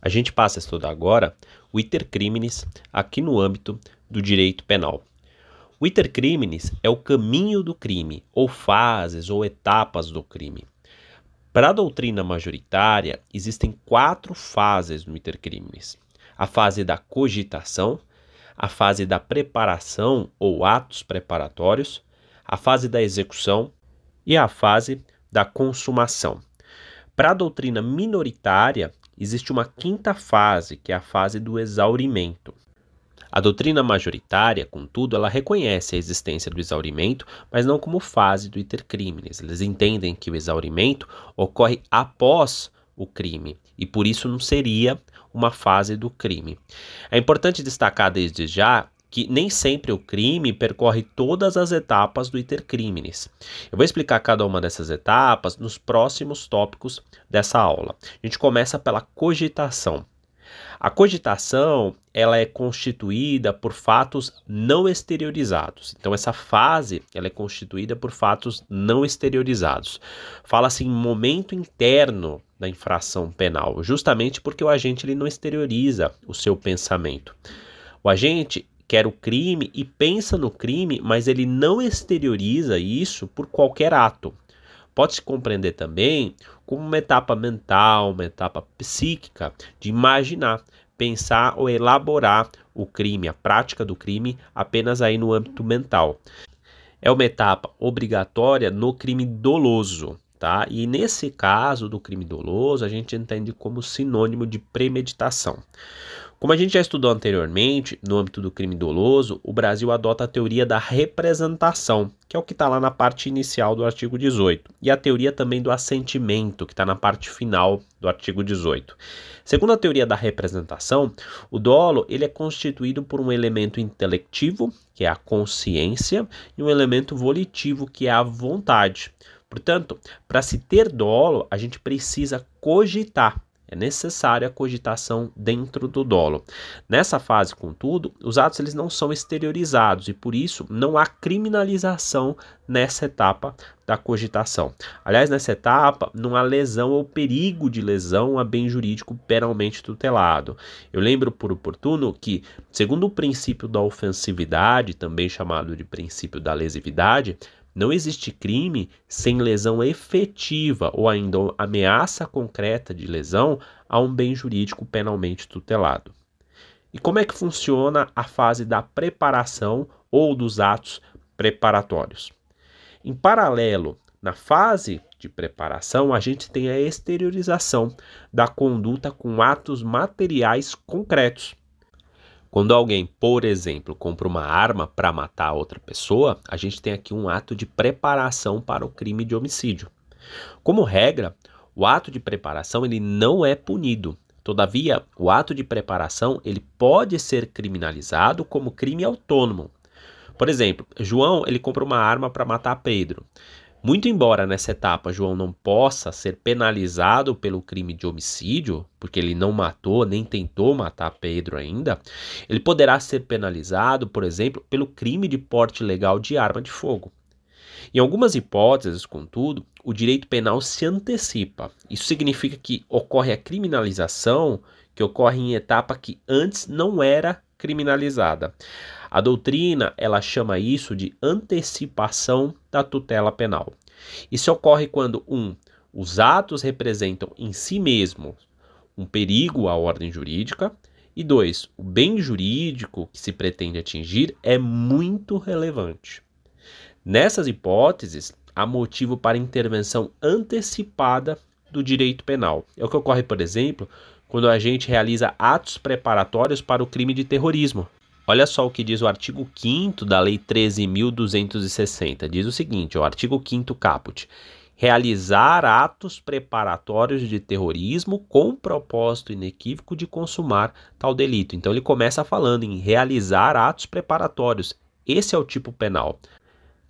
A gente passa a estudar agora o iter criminis aqui no âmbito do direito penal. O iter criminis é o caminho do crime, ou fases ou etapas do crime. Para a doutrina majoritária, existem 4 fases no iter criminis. A fase da cogitação, a fase da preparação ou atos preparatórios, a fase da execução e a fase da consumação. Para a doutrina minoritária, existe uma 5ª fase, que é a fase do exaurimento. A doutrina majoritária, contudo, ela reconhece a existência do exaurimento, mas não como fase do iter criminis. Eles entendem que o exaurimento ocorre após o crime e por isso não seria uma fase do crime. É importante destacar desde já que nem sempre o crime percorre todas as etapas do iter criminis. Eu vou explicar cada uma dessas etapas nos próximos tópicos dessa aula. A gente começa pela cogitação. A cogitação, ela é constituída por fatos não exteriorizados. Então, essa fase, ela é constituída por fatos não exteriorizados. Fala-se em momento interno da infração penal, justamente porque o agente ele não exterioriza o seu pensamento. O agente quer o crime e pensa no crime, mas ele não exterioriza isso por qualquer ato. Pode-se compreender também como uma etapa mental, uma etapa psíquica de imaginar, pensar ou elaborar o crime, a prática do crime apenas aí no âmbito mental. É uma etapa obrigatória no crime doloso, tá? E nesse caso do crime doloso, a gente entende como sinônimo de premeditação. Como a gente já estudou anteriormente, no âmbito do crime doloso, o Brasil adota a teoria da representação, que é o que está lá na parte inicial do artigo 18, e a teoria também do assentimento, que está na parte final do artigo 18. Segundo a teoria da representação, o dolo ele é constituído por um elemento intelectivo, que é a consciência, e um elemento volitivo, que é a vontade. Portanto, para se ter dolo, a gente precisa cogitar. É necessária a cogitação dentro do dolo. Nessa fase, contudo, os atos eles não são exteriorizados e, por isso, não há criminalização nessa etapa da cogitação. Aliás, nessa etapa, não há lesão ou perigo de lesão a bem jurídico penalmente tutelado. Eu lembro por oportuno que, segundo o princípio da ofensividade, também chamado de princípio da lesividade, não existe crime sem lesão efetiva ou ainda ameaça concreta de lesão a um bem jurídico penalmente tutelado. E como é que funciona a fase da preparação ou dos atos preparatórios? Em paralelo, na fase de preparação, a gente tem a exteriorização da conduta com atos materiais concretos. Quando alguém, por exemplo, compra uma arma para matar outra pessoa, a gente tem aqui um ato de preparação para o crime de homicídio. Como regra, o ato de preparação ele não é punido. Todavia, o ato de preparação ele pode ser criminalizado como crime autônomo. Por exemplo, João ele compra uma arma para matar Pedro. Muito embora nessa etapa João não possa ser penalizado pelo crime de homicídio, porque ele não matou nem tentou matar Pedro ainda, ele poderá ser penalizado, por exemplo, pelo crime de porte ilegal de arma de fogo. Em algumas hipóteses, contudo, o direito penal se antecipa. Isso significa que ocorre a criminalização que ocorre em etapa que antes não era criminalizada. A doutrina, ela chama isso de antecipação da tutela penal. Isso ocorre quando, os atos representam em si mesmos um perigo à ordem jurídica, e 2, o bem jurídico que se pretende atingir é muito relevante. Nessas hipóteses, há motivo para intervenção antecipada do direito penal. É o que ocorre, por exemplo, quando a gente realiza atos preparatórios para o crime de terrorismo. Olha só o que diz o artigo 5º da Lei 13.260. Diz o seguinte, o artigo 5º caput. Realizar atos preparatórios de terrorismo com propósito inequívoco de consumar tal delito. Então ele começa falando em realizar atos preparatórios. Esse é o tipo penal.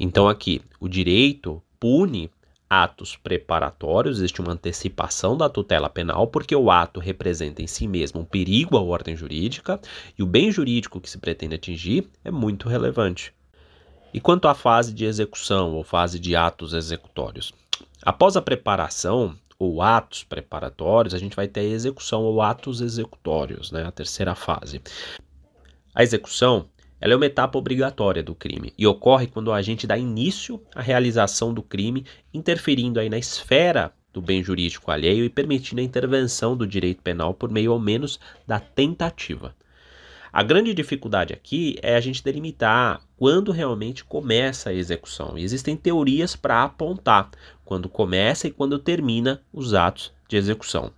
Então aqui, o direito pune atos preparatórios, existe uma antecipação da tutela penal, porque o ato representa em si mesmo um perigo à ordem jurídica e o bem jurídico que se pretende atingir é muito relevante. E quanto à fase de execução ou fase de atos executórios? Após a preparação, ou atos preparatórios, a gente vai ter a execução ou atos executórios, né? A terceira fase. A execução, ela é uma etapa obrigatória do crime e ocorre quando o agente dá início à realização do crime, interferindo aí na esfera do bem jurídico alheio e permitindo a intervenção do direito penal por meio ao menos da tentativa. A grande dificuldade aqui é a gente delimitar quando realmente começa a execução. E existem teorias para apontar quando começa e quando termina os atos de execução.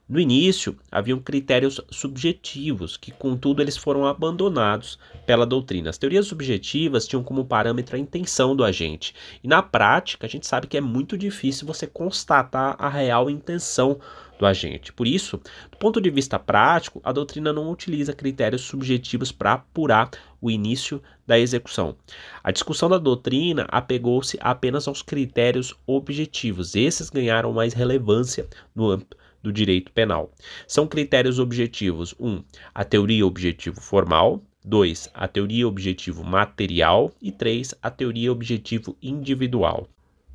No início, haviam critérios subjetivos, que contudo eles foram abandonados pela doutrina. As teorias subjetivas tinham como parâmetro a intenção do agente. E na prática, a gente sabe que é muito difícil você constatar a real intenção do agente. Por isso, do ponto de vista prático, a doutrina não utiliza critérios subjetivos para apurar o início da execução. A discussão da doutrina apegou-se apenas aos critérios objetivos. Esses ganharam mais relevância no âmbito do direito penal. São critérios objetivos: 1. A teoria objetivo formal, 2. A teoria objetivo material e 3. A teoria objetivo individual.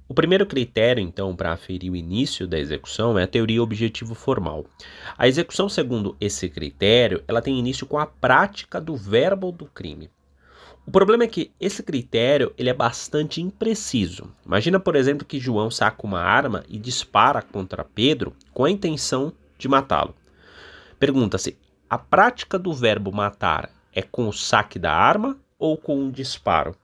O primeiro critério, então, para aferir o início da execução é a teoria objetivo formal. A execução, segundo esse critério, ela tem início com a prática do verbo do crime. O problema é que esse critério ele é bastante impreciso. Imagina, por exemplo, que João saca uma arma e dispara contra Pedro com a intenção de matá-lo. Pergunta-se, a prática do verbo matar é com o saque da arma ou com um disparo?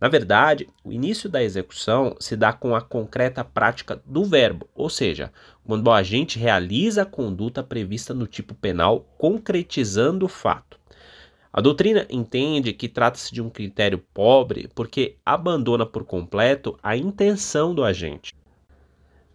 Na verdade, o início da execução se dá com a concreta prática do verbo, ou seja, quando o agente realiza a conduta prevista no tipo penal, concretizando o fato. A doutrina entende que trata-se de um critério pobre porque abandona por completo a intenção do agente.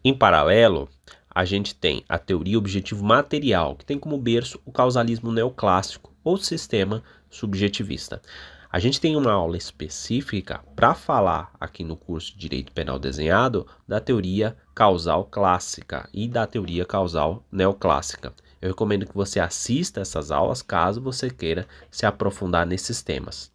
Em paralelo, a gente tem a teoria objetivo material, que tem como berço o causalismo neoclássico ou sistema subjetivista. A gente tem uma aula específica para falar aqui no curso de Direito Penal Desenhado da teoria causal clássica e da teoria causal neoclássica. Eu recomendo que você assista essas aulas caso você queira se aprofundar nesses temas.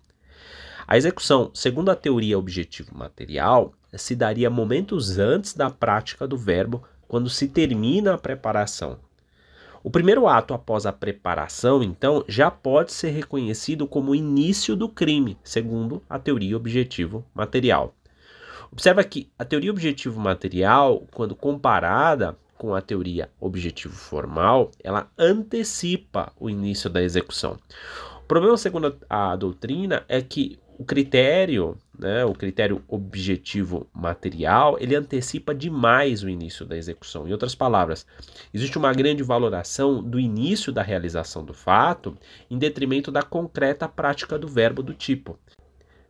A execução, segundo a teoria objetivo material, se daria momentos antes da prática do verbo, quando se termina a preparação. O primeiro ato após a preparação, então, já pode ser reconhecido como o início do crime, segundo a teoria objetivo material. Observa que a teoria objetivo material, quando comparada com a teoria objetivo formal, ela antecipa o início da execução. O problema, segundo a doutrina, é que o critério objetivo material, ele antecipa demais o início da execução. Em outras palavras, existe uma grande valoração do início da realização do fato em detrimento da concreta prática do verbo do tipo.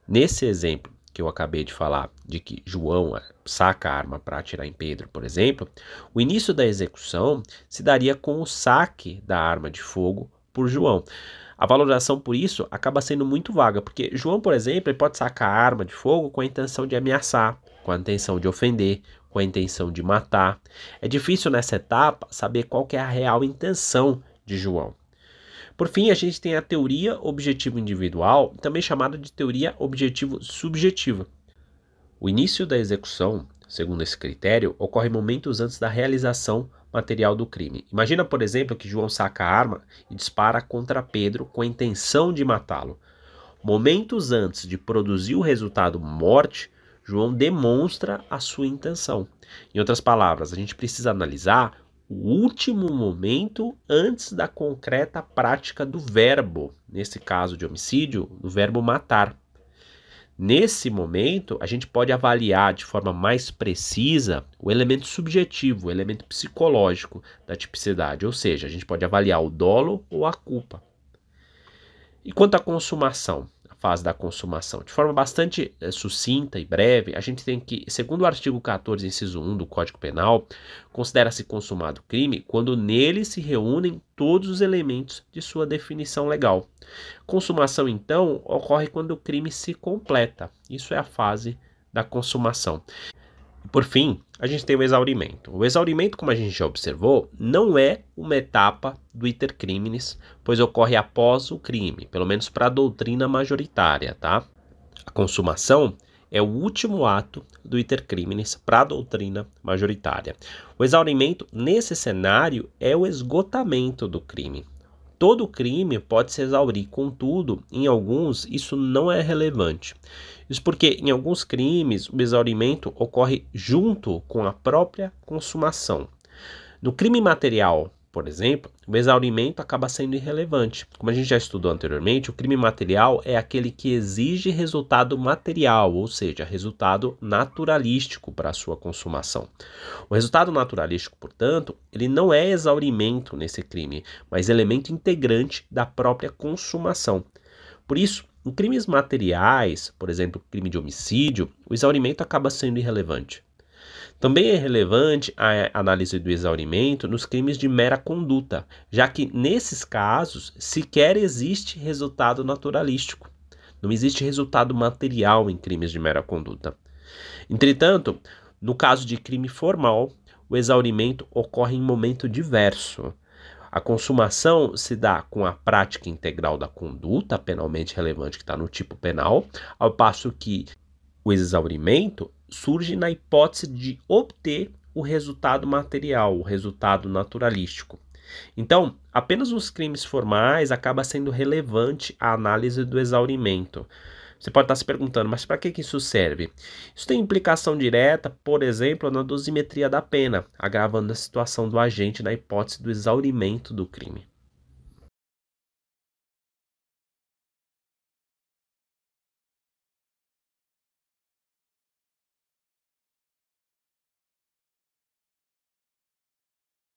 Nesse exemplo que eu acabei de falar, de que João saca a arma para atirar em Pedro, por exemplo, o início da execução se daria com o saque da arma de fogo por João. A valoração por isso acaba sendo muito vaga, porque João, por exemplo, ele pode sacar a arma de fogo com a intenção de ameaçar, com a intenção de ofender, com a intenção de matar. É difícil nessa etapa saber qual que é a real intenção de João. Por fim, a gente tem a teoria objetivo individual, também chamada de teoria objetivo subjetiva. O início da execução, segundo esse critério, ocorre momentos antes da realização material do crime. Imagina, por exemplo, que João saca a arma e dispara contra Pedro com a intenção de matá-lo. Momentos antes de produzir o resultado morte, João demonstra a sua intenção. Em outras palavras, a gente precisa analisar o último momento antes da concreta prática do verbo, nesse caso de homicídio, do verbo matar. Nesse momento, a gente pode avaliar de forma mais precisa o elemento subjetivo, o elemento psicológico da tipicidade, ou seja, a gente pode avaliar o dolo ou a culpa. E quanto à consumação, a fase da consumação, de forma bastante sucinta e breve, a gente tem que, segundo o artigo 14, inciso 1 do Código Penal, considera-se consumado o crime quando nele se reúnem todos os elementos de sua definição legal. Consumação, então, ocorre quando o crime se completa. Isso é a fase da consumação. Por fim, a gente tem o exaurimento. O exaurimento, como a gente já observou, não é uma etapa do iter criminis, pois ocorre após o crime, pelo menos para a doutrina majoritária, tá? A consumação é o último ato do iter criminis para a doutrina majoritária. O exaurimento, nesse cenário, é o esgotamento do crime. Todo crime pode se exaurir, contudo, em alguns isso não é relevante. Isso porque, em alguns crimes, o exaurimento ocorre junto com a própria consumação. No crime material, por exemplo, o exaurimento acaba sendo irrelevante. Como a gente já estudou anteriormente, o crime material é aquele que exige resultado material, ou seja, resultado naturalístico para a sua consumação. O resultado naturalístico, portanto, ele não é exaurimento nesse crime, mas elemento integrante da própria consumação. Por isso, em crimes materiais, por exemplo, crime de homicídio, o exaurimento acaba sendo irrelevante. Também é relevante a análise do exaurimento nos crimes de mera conduta, já que nesses casos sequer existe resultado naturalístico. Não existe resultado material em crimes de mera conduta. Entretanto, no caso de crime formal, o exaurimento ocorre em momento diverso. A consumação se dá com a prática integral da conduta penalmente relevante que está no tipo penal, ao passo que o exaurimento surge na hipótese de obter o resultado material, o resultado naturalístico. Então, apenas nos crimes formais acaba sendo relevante a análise do exaurimento. Você pode estar se perguntando, mas para que isso serve? Isso tem implicação direta, por exemplo, na dosimetria da pena, agravando a situação do agente na hipótese do exaurimento do crime.